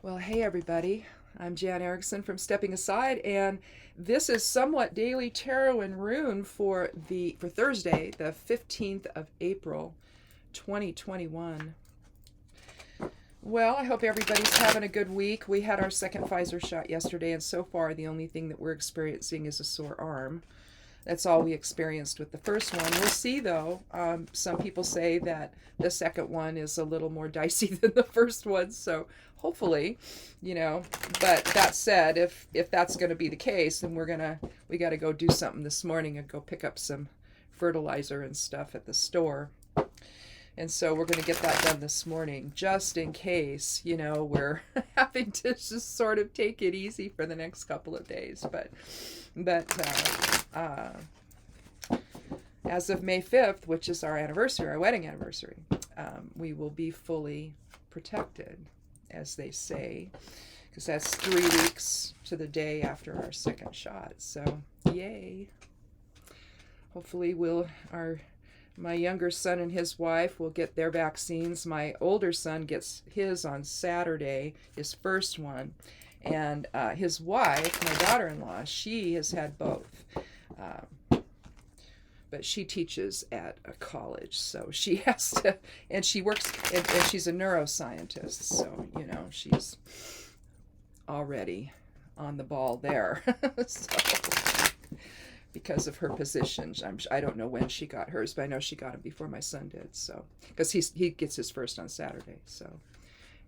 Well, hey everybody. I'm Jan Erickson from Stepping Aside, and this is somewhat daily tarot and rune for Thursday, the 15th of April, 2021. Well, I hope everybody's having a good week. We had our second Pfizer shot yesterday, and so far the only thing that we're experiencing is a sore arm. That's all we experienced with the first one. We'll see, though. Some people say that the second one is a little more dicey than the first one, so hopefully, But that said, if that's going to be the case, then we got to go do something this morning and go pick up some fertilizer and stuff at the store. And so we're going to get that done this morning, just in case, we're having to just sort of take it easy for the next couple of days. But as of May 5th, which is our anniversary, our wedding anniversary, we will be fully protected, as they say, because that's 3 weeks to the day after our second shot. So, yay. Hopefully my younger son and his wife will get their vaccines. My older son gets his on Saturday, his first one. And his wife, my daughter-in-law, she has had both. But she teaches at a college, so she has to, and she works, and she's a neuroscientist, so, she's already on the ball there. So, because of her position, I don't know when she got hers, but I know she got it before my son did, so, because he gets his first on Saturday, so,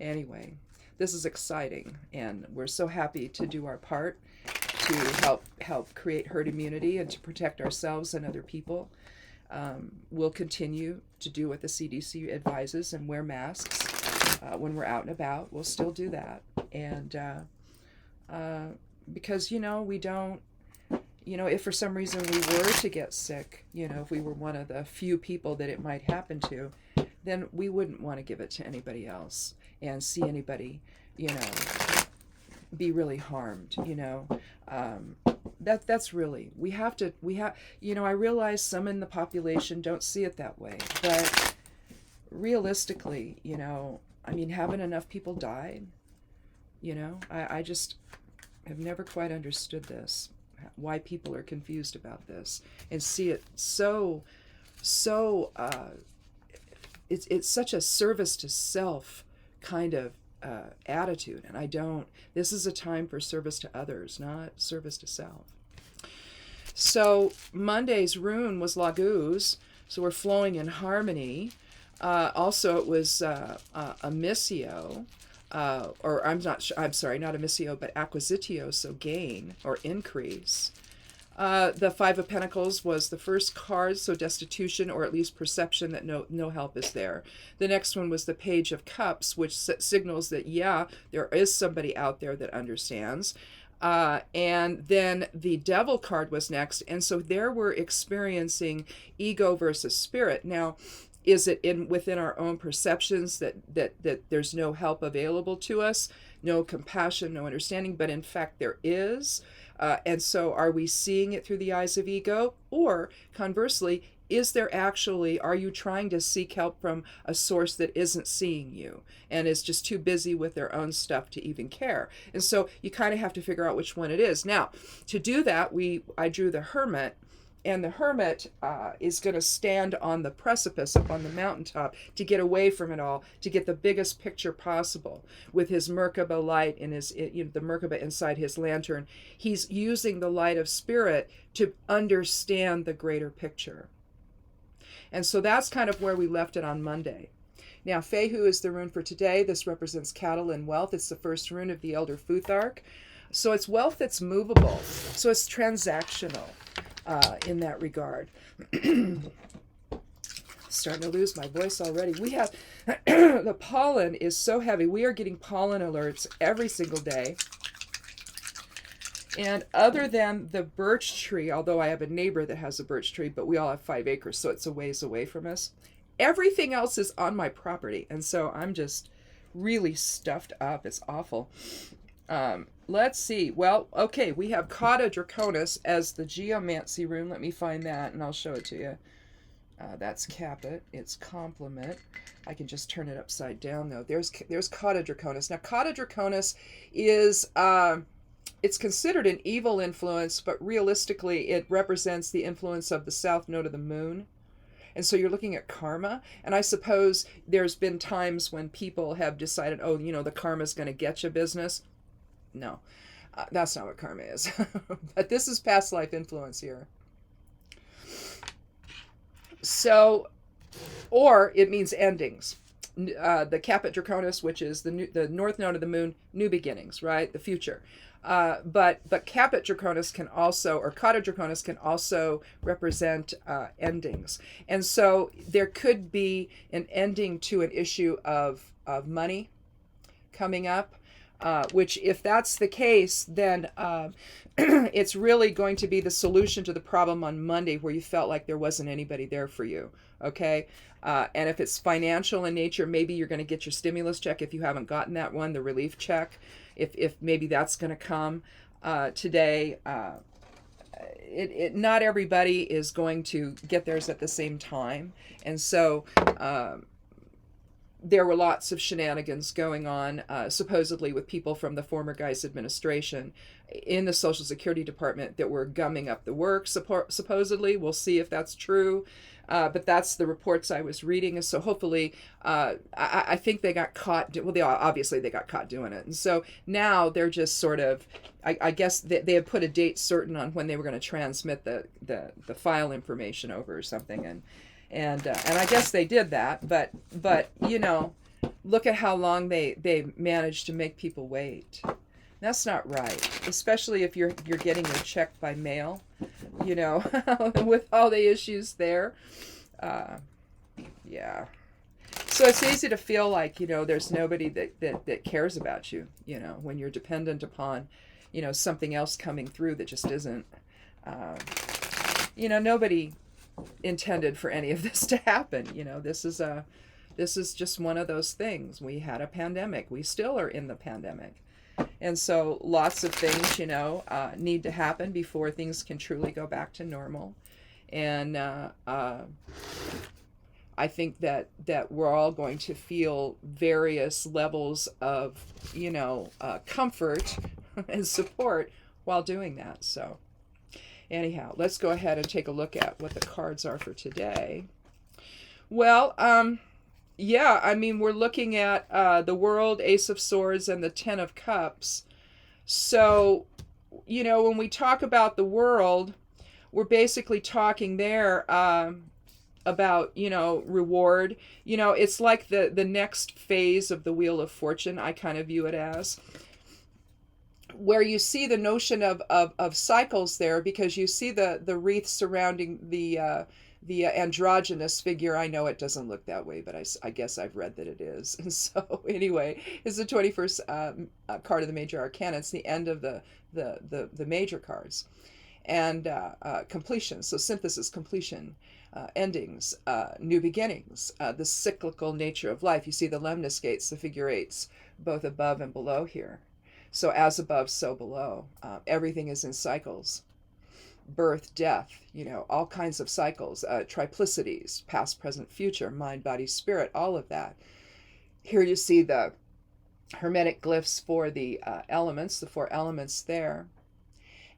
anyway. This is exciting, and we're so happy to do our part to help create herd immunity and to protect ourselves and other people. We'll continue to do what the CDC advises and wear masks when we're out and about. We'll still do that, and because we don't. If for some reason we were to get sick, if we were one of the few people that it might happen to, then we wouldn't want to give it to anybody else and see anybody, be really harmed, that's really, I realize some in the population don't see it that way, but realistically, haven't enough people died? I just have never quite understood this, why people are confused about this and see it so it's such a service to self kind of attitude, and this is a time for service to others, not service to self. So Monday's rune was Laguz, so we're flowing in harmony. Also it was Amisio, or I'm sorry, not Amisio, but Acquisitio, so gain or increase. The Five of Pentacles was the first card, so destitution or at least perception that no help is there. The next one was the Page of Cups, which signals that, there is somebody out there that understands. And then the Devil card was next, and so there we're experiencing ego versus spirit. Now, is it within our own perceptions that there's no help available to us, no compassion, no understanding, but in fact there is? And so are we seeing it through the eyes of ego? Or conversely, are you trying to seek help from a source that isn't seeing you and is just too busy with their own stuff to even care? And so you kind of have to figure out which one it is. Now, to do that, I drew the Hermit. And the Hermit is going to stand on the precipice up on the mountaintop to get away from it all, to get the biggest picture possible with his Merkaba light and the Merkaba inside his lantern. He's using the light of spirit to understand the greater picture. And so that's kind of where we left it on Monday. Now, Fehu is the rune for today. This represents cattle and wealth. It's the first rune of the Elder Futhark. So it's wealth that's movable. So it's transactional. In that regard. Starting to lose my voice already. We have the pollen is so heavy. We are getting pollen alerts every single day. And other than the birch tree, although I have a neighbor that has a birch tree, but we all have 5 acres, so it's a ways away from us. Everything else is on my property, and so I'm just really stuffed up. It's awful. Let's see. Well, okay, we have Cauda Draconis as the geomancy rune. Let me find that and I'll show it to you. That's caput. It's complement. I can just turn it upside down though. There's cauda draconis. Now cauda draconis is it's considered an evil influence, but realistically it represents the influence of the south node of the moon. And so you're looking at karma. And I suppose there's been times when people have decided, oh, the karma's going to get you business. No, that's not what karma is. But this is past life influence here. So, or it means endings. The caput draconis, which is the north node of the moon, new beginnings, right? The future. But caput draconis can also, or cauda draconis can also represent endings. And so there could be an ending to an issue of money coming up, which if that's the case, then it's really going to be the solution to the problem on Monday where you felt like there wasn't anybody there for you. Okay. And if it's financial in nature, maybe you're going to get your stimulus check if you haven't gotten that one, the relief check. If maybe that's going to come today. Not everybody is going to get theirs at the same time. And so there were lots of shenanigans going on, supposedly with people from the former Geis administration in the Social Security Department that were gumming up the works, supposedly. We'll see if that's true. But that's the reports I was reading. So hopefully, I think they got caught. Well, obviously they got caught doing it. And so now they're just sort of, I guess they had put a date certain on when they were going to transmit the file information over or something. And I guess they did that. But look at how long they managed to make people wait. That's not right, especially if you're getting your check by mail, with all the issues there. Yeah. So it's easy to feel like, there's nobody that cares about you, when you're dependent upon, something else coming through that just isn't. Nobody intended for any of this to happen. This is just one of those things. We had a pandemic. We still are in the pandemic. And so lots of things, need to happen before things can truly go back to normal. And I think that we're all going to feel various levels of, comfort and support while doing that. So anyhow, let's go ahead and take a look at what the cards are for today. Well, yeah, I mean, we're looking at the World, Ace of Swords, and the Ten of Cups. So, when we talk about the world, we're basically talking there about, reward. It's like the next phase of the Wheel of Fortune, I kind of view it as, where you see the notion of cycles there, because you see the wreath surrounding the androgynous figure. I know it doesn't look that way, but I guess I've read that it is. And so anyway, it's the 21st card of the major arcana. It's the end of the major cards. And completion, so synthesis, completion, endings, new beginnings, the cyclical nature of life. You see the lemniscates, the figure eights, both above and below here. So as above, so below. Everything is in cycles. Birth, death, all kinds of cycles, triplicities, past, present, future, mind, body, spirit, all of that. Here you see the hermetic glyphs for the elements, the 4 elements there.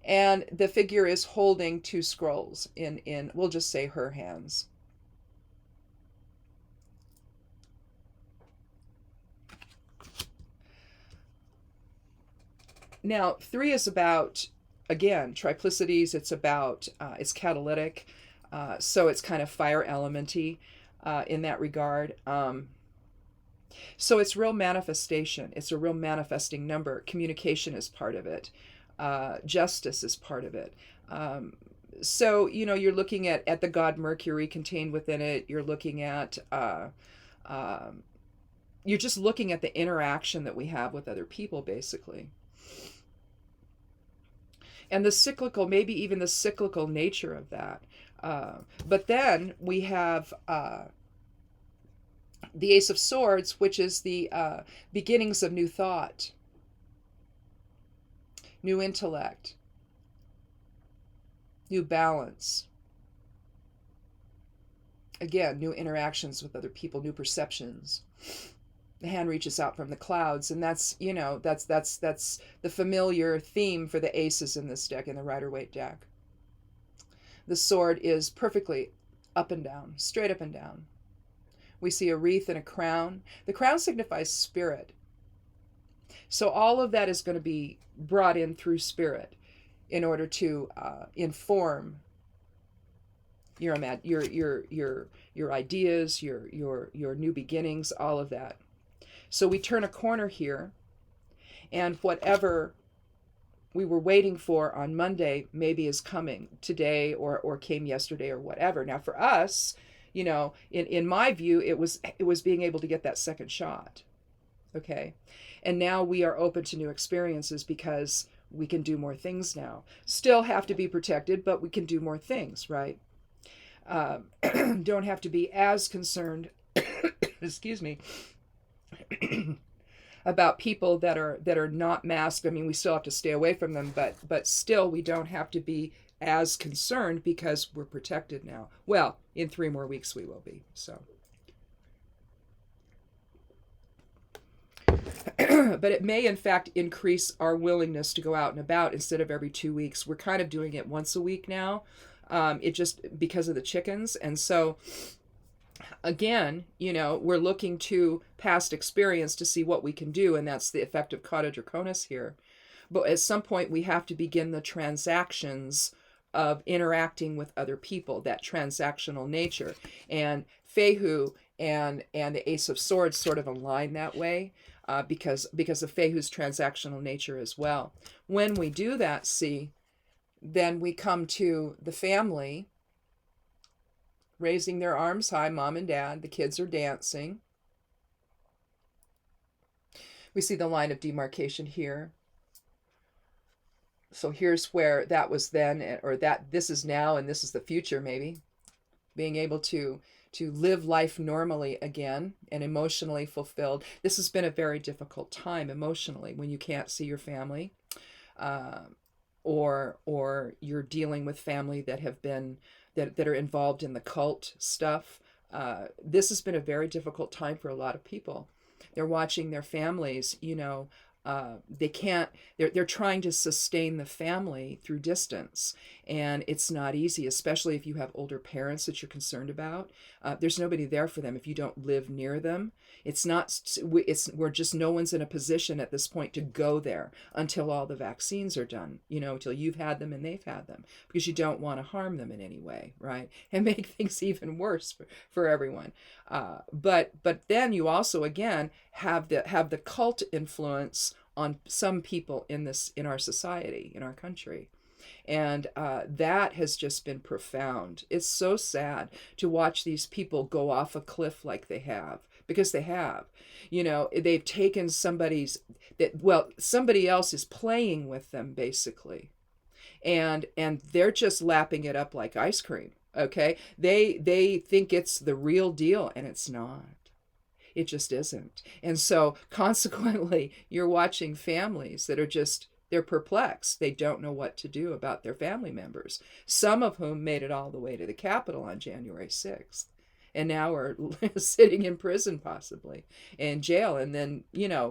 And the figure is holding 2 scrolls in we'll just say her hands. Now, 3 is about, again, triplicities. It's about, it's catalytic. So it's kind of fire elementy in that regard. So it's real manifestation. It's a real manifesting number. Communication is part of it. Justice is part of it. So, you're looking at the god Mercury contained within it. You're looking at, you're just looking at the interaction that we have with other people, basically. And the cyclical, maybe even the cyclical nature of that. But then we have the Ace of Swords, which is the beginnings of new thought, new intellect, new balance, Again, new interactions with other people, new perceptions. The hand reaches out from the clouds, and that's, that's the familiar theme for the aces in this deck, in the Rider-Waite deck. The sword is perfectly up and down, straight up and down. We see a wreath and a crown. The crown signifies spirit. So all of that is going to be brought in through spirit in order to inform your ideas, your new beginnings, all of that. So we turn a corner here, and whatever we were waiting for on Monday maybe is coming today, or came yesterday, or whatever. Now for us, in my view, it was being able to get that second shot. Okay. And now we are open to new experiences because we can do more things now. Still have to be protected, but we can do more things, right? Don't have to be as concerned, excuse me, about people that are not masked. I mean, we still have to stay away from them, but still we don't have to be as concerned because we're protected now. Well, in 3 more weeks we will be, so. But it may, in fact, increase our willingness to go out and about. Instead of every 2 weeks, we're kind of doing it once a week now. It just because of the chickens. And so, again, we're looking to past experience to see what we can do. And that's the effect of Cauda Draconis here. But at some point, we have to begin the transactions of interacting with other people, that transactional nature. And Fehu and the Ace of Swords sort of align that way. Because of Fehu's transactional nature as well. When we do that, then we come to the family raising their arms high, mom and dad. The kids are dancing. We see the line of demarcation here. So here's where that was then, or that this is now, and this is the future, maybe. Being able to live life normally again and emotionally fulfilled. This has been a very difficult time emotionally when you can't see your family, or you're dealing with family that have been that are involved in the cult stuff. This has been a very difficult time for a lot of people. They're watching their families, they're trying to sustain the family through distance, and it's not easy, especially if you have older parents that you're concerned about. There's nobody there for them if you don't live near them. We're just, no one's in a position at this point to go there until all the vaccines are done, until you've had them and they've had them, because you don't want to harm them in any way, right? And make things even worse for everyone. But then you also, again, have the cult influence on some people in our society, in our country. And that has just been profound. It's so sad to watch these people go off a cliff like they have, because they have. They've taken somebody else is playing with them, basically. And they're just lapping it up like ice cream, okay? They think it's the real deal, and it's not. It just isn't. And so consequently, you're watching families that are they're perplexed. They don't know what to do about their family members, some of whom made it all the way to the Capitol on January 6th. And now are sitting in prison, possibly in jail. And then,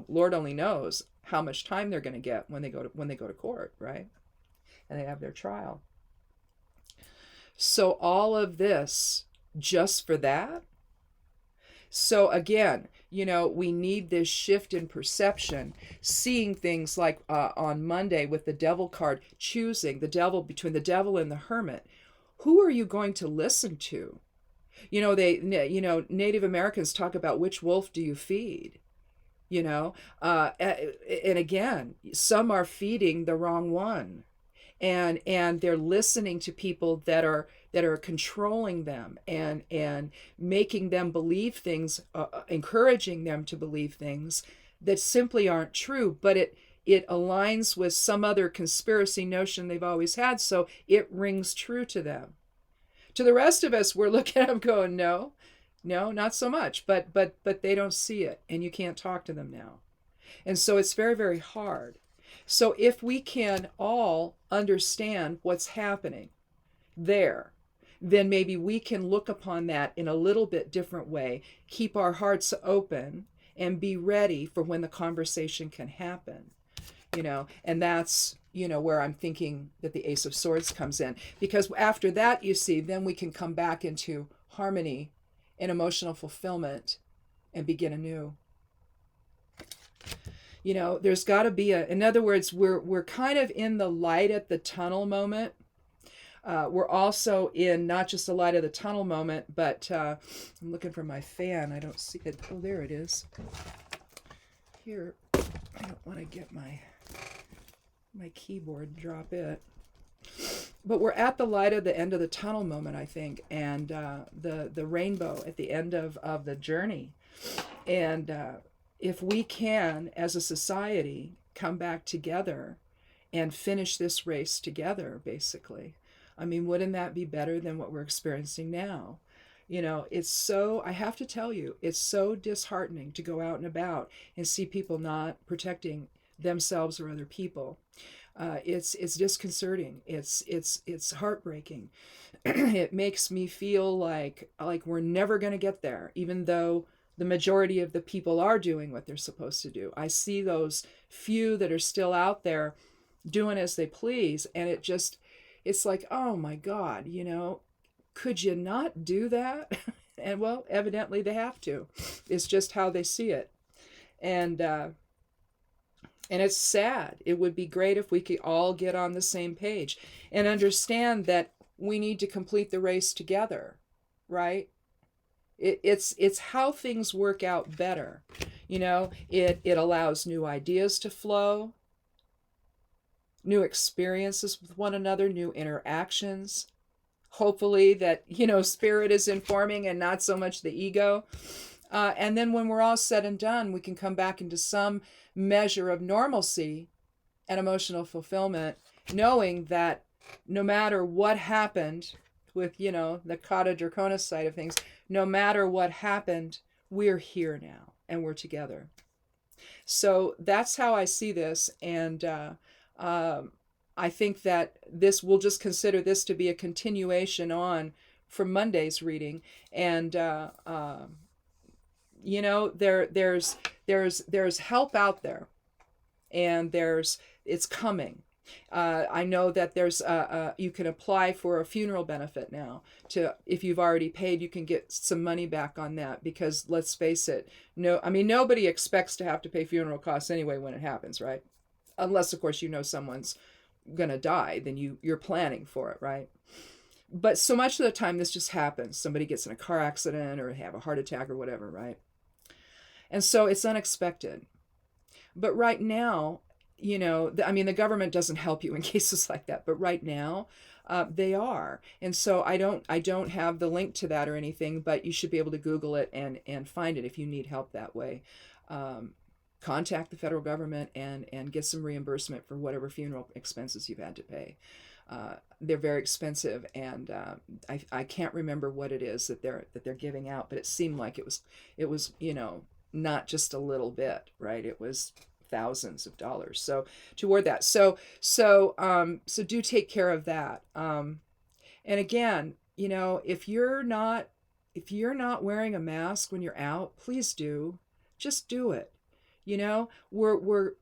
Lord only knows how much time they're going to get when they go to court, right? And they have their trial. So all of this just for that. So again, we need this shift in perception, seeing things like on Monday with the devil card, choosing the devil between the devil and the hermit. Who are you going to listen to? Native Americans talk about which wolf do you feed? And again, some are feeding the wrong one, and they're listening to people that are controlling them and making them believe things, encouraging them to believe things that simply aren't true, but it aligns with some other conspiracy notion they've always had, so it rings true to them. To the rest of us, we're looking at them going, no, not so much, but they don't see it, and you can't talk to them now. And so it's very, very hard. So if we can all understand what's happening there, then maybe we can look upon that in a little bit different way, keep our hearts open, and be ready for when the conversation can happen. And that's, where I'm thinking that the Ace of Swords comes in. Because after that, you see, then we can come back into harmony and emotional fulfillment and begin anew. There's got to be in other words, we're kind of in the light at the tunnel moment. We're also in not just the light of the tunnel moment, but I'm looking for my fan. I don't see it. Oh, there it is. Here, I don't want to get my keyboard, drop it. But we're at the light of the end of the tunnel moment, I think, and the rainbow at the end of the journey. And if we can, as a society, come back together and finish this race together, basically, I mean, wouldn't that be better than what we're experiencing now? It's so, I have to tell you, it's so disheartening to go out and about and see people not protecting themselves or other people. It's disconcerting. It's heartbreaking. It makes me feel like we're never going to get there, even though the majority of the people are doing what they're supposed to do. I see those few that are still out there doing as they please, and it's like, oh my God, could you not do that? And well, evidently they have to. It's just how they see it. And it's sad. It would be great if we could all get on the same page and understand that we need to complete the race together, right? It's how things work out better. It allows new ideas to flow, new experiences with one another, new interactions. Hopefully that, spirit is informing and not so much the ego. And then when we're all said and done, we can come back into some measure of normalcy and emotional fulfillment, knowing that no matter what happened with, the Kata Draconis side of things, no matter what happened, we're here now and we're together. So that's how I see this. And I think that we'll just consider this to be a continuation on from Monday's reading. And, there's help out there, and it's coming. I know that there's you can apply for a funeral benefit now. If you've already paid, you can get some money back on that, because let's face it, nobody expects to have to pay funeral costs anyway when it happens, right? Unless of course someone's gonna die, then you're planning for it, right? But so much of the time this just happens. Somebody gets in a car accident or have a heart attack or whatever, right? And so it's unexpected. But right now, the government doesn't help you in cases like that. But right now, they are. And so I don't have the link to that or anything, but you should be able to Google it and find it if you need help that way. Contact the federal government and get some reimbursement for whatever funeral expenses you've had to pay. They're very expensive, and I can't remember what it is that they're giving out, but it seemed like it was not just a little bit, right? It was thousands of dollars. So toward that. So do take care of that. And again, if you're not wearing a mask when you're out, please just do it.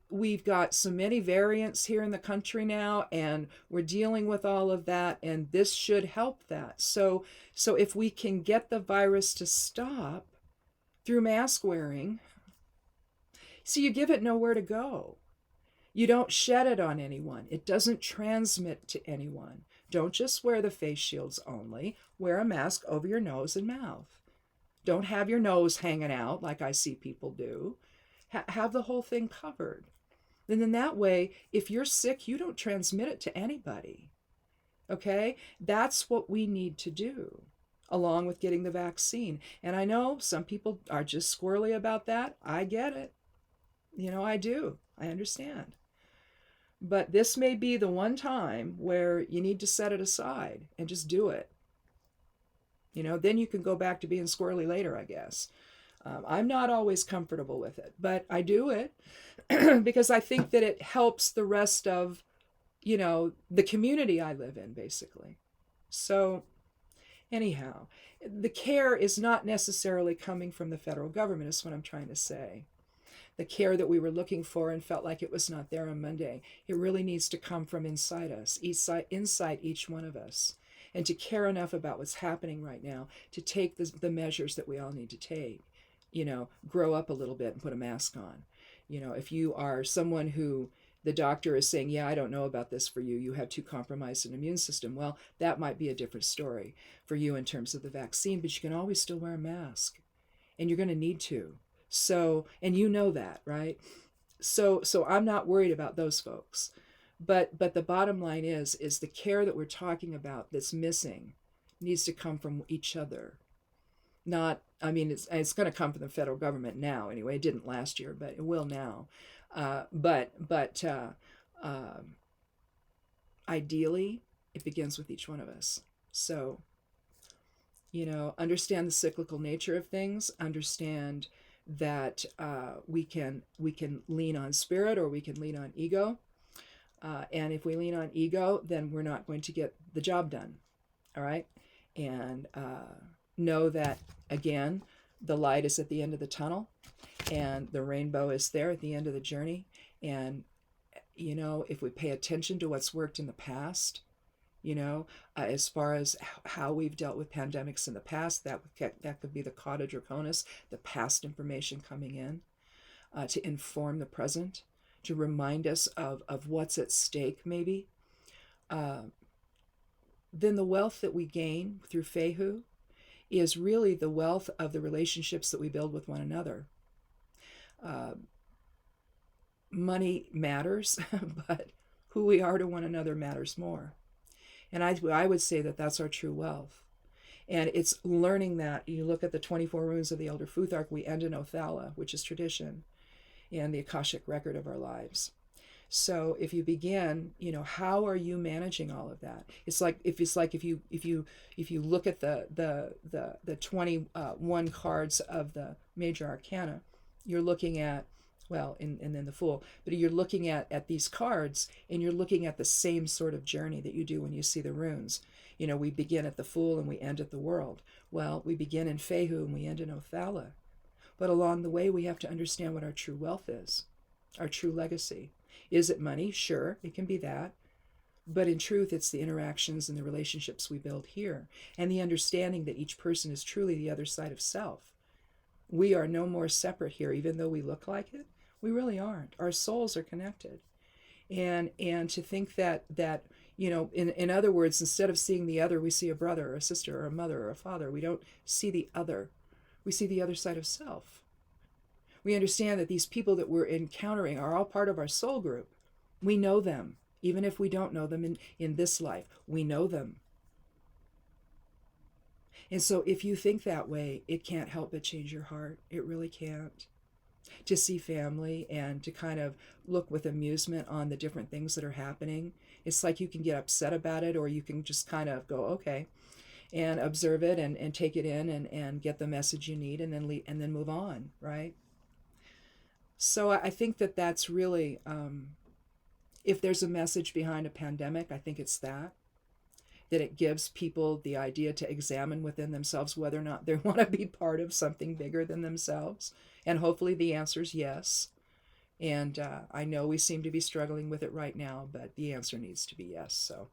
We've got so many variants here in the country now, and we're dealing with all of that, and this should help that. So if we can get the virus to stop through mask wearing, so you give it nowhere to go. You don't shed it on anyone. It doesn't transmit to anyone. Don't just wear the face shields only. Wear a mask over your nose and mouth. Don't have your nose hanging out like I see people do. Have the whole thing covered. And then that way, if you're sick, you don't transmit it to anybody. Okay? That's what we need to do, along with getting the vaccine. And I know some people are just squirrely about that. I get it. I do. I understand. But this may be the one time where you need to set it aside and just do it. Then you can go back to being squirrely later, I guess. I'm not always comfortable with it, but I do it because I think that it helps the rest of, the community I live in, basically. So Anyhow, the care is not necessarily coming from the federal government, is what I'm trying to say. The care that we were looking for and felt like it was not there on Monday, it really needs to come from inside us, inside each one of us, and to care enough about what's happening right now to take the measures that we all need to take. Grow up a little bit and put a mask on. If you are someone who the doctor is saying, yeah, I don't know about this for you, you have too compromised an immune system, well, that might be a different story for you in terms of the vaccine, but you can always still wear a mask, and you're going to need to. So, and you know that, right? So I'm not worried about those folks. But the bottom line is the care that we're talking about that's missing needs to come from each other. Not, I mean, it's going to come from the federal government now anyway. It didn't last year, but it will now. But ideally, it begins with each one of us. So, understand the cyclical nature of things. Understand that we can lean on spirit, or we can lean on ego. And if we lean on ego, then we're not going to get the job done. All right? And know that, again, the light is at the end of the tunnel, and the rainbow is there at the end of the journey. And, if we pay attention to what's worked in the past, as far as how we've dealt with pandemics in the past, that could be the cauda draconis, the past information coming in to inform the present, to remind us of what's at stake maybe. Then the wealth that we gain through Fehu is really the wealth of the relationships that we build with one another. Money matters, but who we are to one another matters more. And I would say that that's our true wealth. And it's learning that. You look at the 24 runes of the Elder Futhark, we end in Othala, which is tradition, and the Akashic record of our lives. So if you begin, how are you managing all of that? It's like if you look at the 21 cards of the major arcana, you're looking at, and then the Fool, but you're looking at these cards, and you're looking at the same sort of journey that you do when you see the runes. We begin at the Fool and we end at the World. Well, we begin in Fehu and we end in Othala. But along the way, we have to understand what our true wealth is, our true legacy. Is it money? Sure, it can be that. But in truth, it's the interactions and the relationships we build here, and the understanding that each person is truly the other side of self. We are no more separate here, even though we look like it. We really aren't. Our souls are connected. And to think that in other words, instead of seeing the other, we see a brother or a sister or a mother or a father. We don't see the other. We see the other side of self. We understand that these people that we're encountering are all part of our soul group. We know them, even if we don't know them in this life. We know them. And so if you think that way, it can't help but change your heart. It really can't. To see family and to kind of look with amusement on the different things that are happening. It's like you can get upset about it, or you can just kind of go, okay, and observe it and take it in and get the message you need, and then move on, right? So I think that's really, if there's a message behind a pandemic, I think it's that it gives people the idea to examine within themselves whether or not they want to be part of something bigger than themselves. And hopefully the answer is yes. And I know we seem to be struggling with it right now, but the answer needs to be yes. So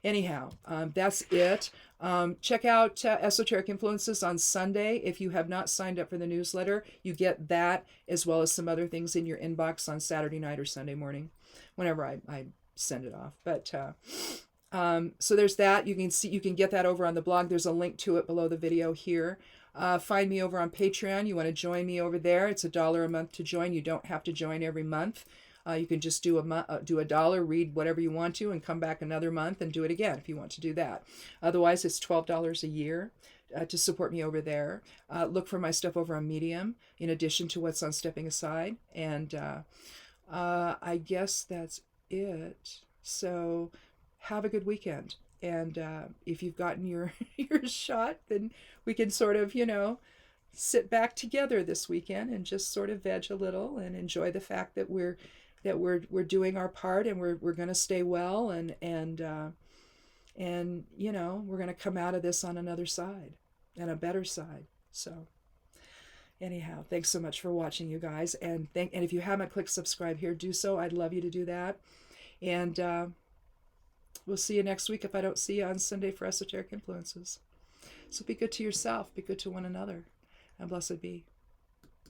anyhow, that's it. Check out Esoteric Influences on Sunday. If you have not signed up for the newsletter, you get that as well as some other things in your inbox on Saturday night or Sunday morning, whenever I send it off. But so there's that. You can get that over on the blog. There's a link to it below the video here. Find me over on Patreon. You want to join me over there. It's $1 a month to join. You don't have to join every month. You can just do $1, read whatever you want to, and come back another month and do it again if you want to do that. Otherwise, it's $12 a year to support me over there. Look for my stuff over on Medium, in addition to what's on Stepping Aside. And I guess that's it. So have a good weekend. And if you've gotten your shot, then we can sort of, sit back together this weekend and just sort of veg a little and enjoy the fact that we're doing our part, and we're going to stay well and And, you know, we're going to come out of this on another side and a better side. So anyhow, thanks so much for watching, you guys. And if you haven't clicked subscribe here, do so. I'd love you to do that. And we'll see you next week if I don't see you on Sunday for Esoteric Influences. So be good to yourself, be good to one another, and blessed be.